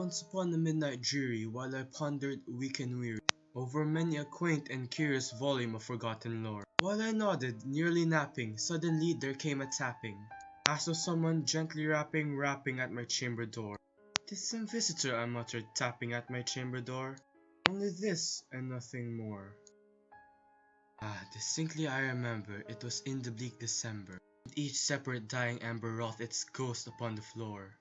Once upon a midnight dreary, while I pondered weak and weary over many a quaint and curious volume of forgotten lore. While I nodded, nearly napping, suddenly there came a tapping, as of someone gently rapping at my chamber door. "'Tis some visitor," I muttered, tapping at my chamber door. "Only this, and nothing more." Distinctly I remember, it was in the bleak December, and each separate dying ember wrought its ghost upon the floor.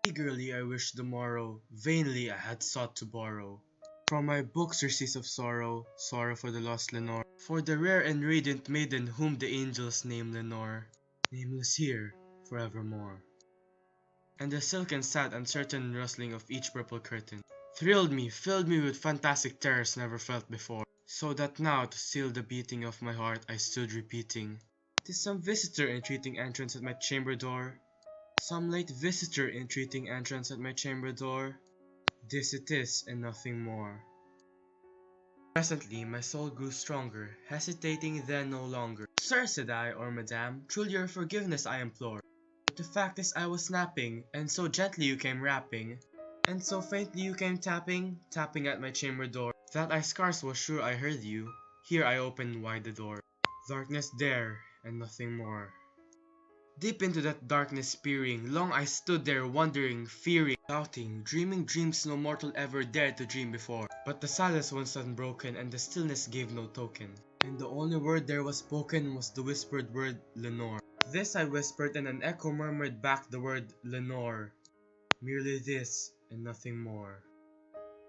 Eagerly I wished the morrow, vainly I had sought to borrow from my books surcease of sorrow, sorrow for the lost Lenore, for the rare and radiant maiden whom the angels name Lenore, nameless here forevermore. And the silken sad uncertain rustling of each purple curtain thrilled me, filled me with fantastic terrors never felt before, so that now to still the beating of my heart I stood repeating, "'Tis some visitor entreating entrance at my chamber door, some late visitor entreating entrance at my chamber door. This it is, and nothing more." Presently my soul grew stronger, hesitating then no longer. "Sir," said I, "or madam, truly your forgiveness I implore. But the fact is I was napping, and so gently you came rapping, and so faintly you came tapping at my chamber door, that I scarce was sure I heard you. Here I opened wide the door. Darkness there, and nothing more." Deep into that darkness peering, long I stood there wondering, fearing, doubting, dreaming dreams no mortal ever dared to dream before. But the silence was unbroken, and the stillness gave no token, and the only word there was spoken was the whispered word Lenore. This I whispered, and an echo murmured back the word Lenore. Merely this, and nothing more.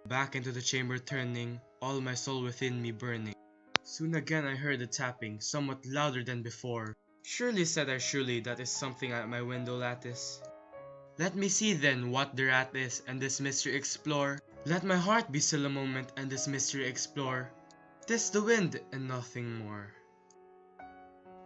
Back into the chamber turning, all my soul within me burning. Soon again I heard the tapping, somewhat louder than before. "Surely," said I, "surely that is something at my window lattice. Let me see then what thereat is, and this mystery explore. Let my heart be still a moment, and this mystery explore. 'Tis the wind, and nothing more."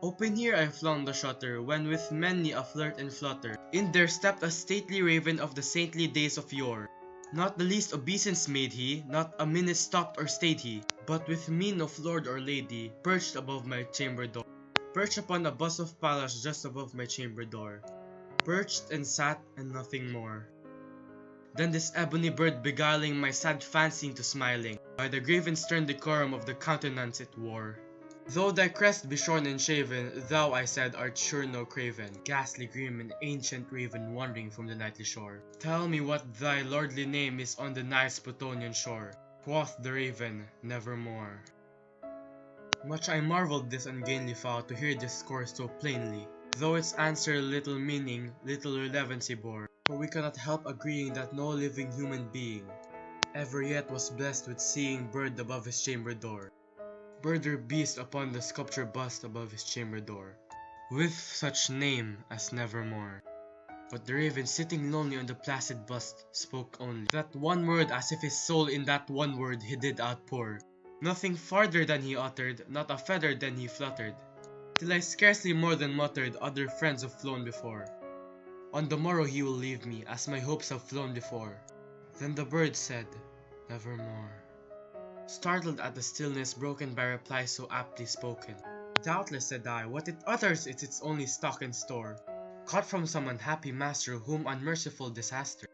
Open here I flung the shutter, when with many a flirt and flutter, in there stepped a stately raven of the saintly days of yore. Not the least obeisance made he, not a minute stopped or stayed he, but with mien of lord or lady, perched above my chamber door. Perched upon a bust of Pallas just above my chamber door. Perched and sat, and nothing more. Then this ebony bird beguiling my sad fancy into smiling, by the grave and stern decorum of the countenance it wore. "Though thy crest be shorn and shaven, thou," I said, "art sure no craven, ghastly grim and ancient raven wandering from the nightly shore. Tell me what thy lordly name is on the nice Plutonian shore." Quoth the raven, "Nevermore." Much I marveled this ungainly fowl to hear discourse so plainly, though its answer little meaning, little relevancy bore, for we cannot help agreeing that no living human being ever yet was blessed with seeing bird above his chamber door, bird or beast upon the sculpture bust above his chamber door, with such name as Nevermore. But the raven, sitting lonely on the placid bust, spoke only that one word, as if his soul in that one word he did outpour. Nothing farther than he uttered, not a feather then he fluttered, till I scarcely more than muttered, "Other friends have flown before. On the morrow he will leave me, as my hopes have flown before." Then the bird said, "Nevermore." Startled at the stillness broken by reply so aptly spoken. "Doubtless," said I, "what it utters is its only stock and store, caught from some unhappy master whom unmerciful disaster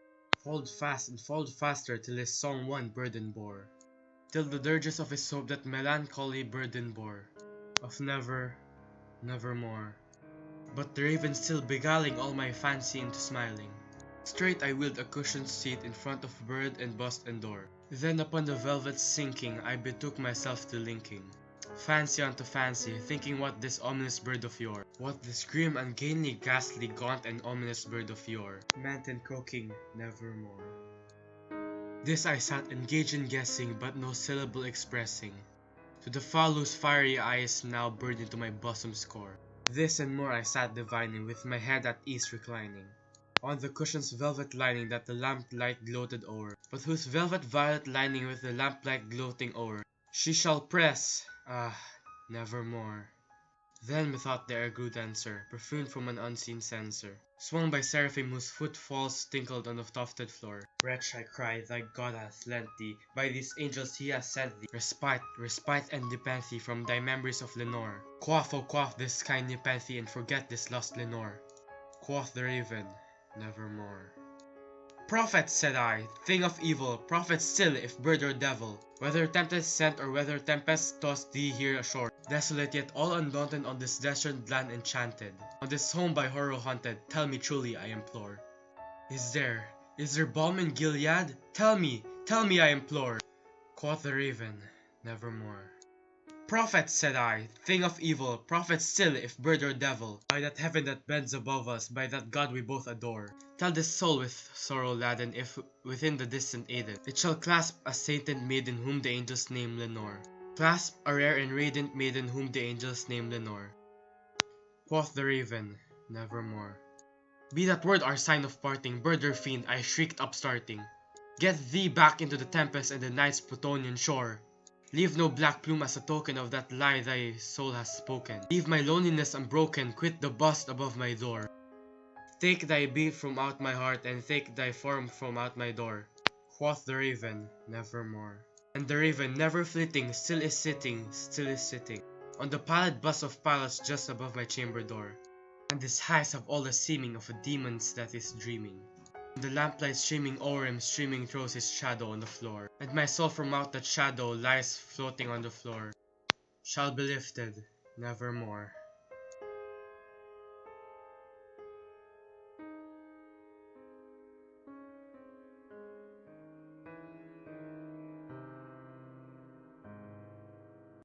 followed fast and followed faster till his song one burden bore, till the dirges of his hope that melancholy burden bore, of nevermore." But the raven still beguiling all my fancy into smiling, straight I wheeled a cushioned seat in front of bird and bust and door. Then upon the velvet sinking, I betook myself to linking fancy unto fancy, thinking what this ominous bird of yore, what this grim, ungainly, ghastly, gaunt, and ominous bird of yore meant in croaking "Nevermore." This I sat engaged in guessing, but no syllable expressing, to the fowl whose fiery eyes now burned into my bosom's core. This and more I sat divining, with my head at ease reclining on the cushion's velvet lining that the lamplight gloated o'er, but whose velvet violet lining with the lamplight gloating o'er she shall press, nevermore. Then methought the air grew denser, perfumed from an unseen censer, swung by seraphim whose footfalls tinkled on the tufted floor. "Wretch," I cried, "thy God hath lent thee, by these angels he hath sent thee, respite and nepenthe from thy memories of Lenore. Quaff, oh quaff this kind nepenthe, and forget this lost Lenore." Quoth the raven, "Nevermore." Prophet, said I, thing of evil, prophet still, if bird or devil, whether tempest sent or whether tempest tossed thee here ashore, desolate yet all undaunted on this desert land enchanted, on this home by horror haunted, tell me truly, I implore. Is there balm in Gilead? Tell me, I implore. Quoth the raven, nevermore. Prophet, said I, thing of evil, prophet still, if bird or devil, by that heaven that bends above us, by that God we both adore, tell this soul with sorrow laden, if within the distant Aden, it shall clasp a sainted maiden whom the angels name Lenore. Clasp a rare and radiant maiden whom the angels name Lenore. Quoth the raven, nevermore. Be that word our sign of parting, bird or fiend, I shrieked upstarting. Get thee back into the tempest and the night's Plutonian shore. Leave no black plume as a token of that lie thy soul has spoken. Leave my loneliness unbroken, quit the bust above my door. Take thy beat from out my heart, and take thy form from out my door. Quoth the raven, nevermore. And the raven, never flitting, still is sitting, on the pallid bust of Pallas just above my chamber door. And his eyes have all the seeming of a demon's that is dreaming. The lamplight streaming o'er him, streaming throws his shadow on the floor. And my soul from out that shadow lies floating on the floor. Shall be lifted, nevermore.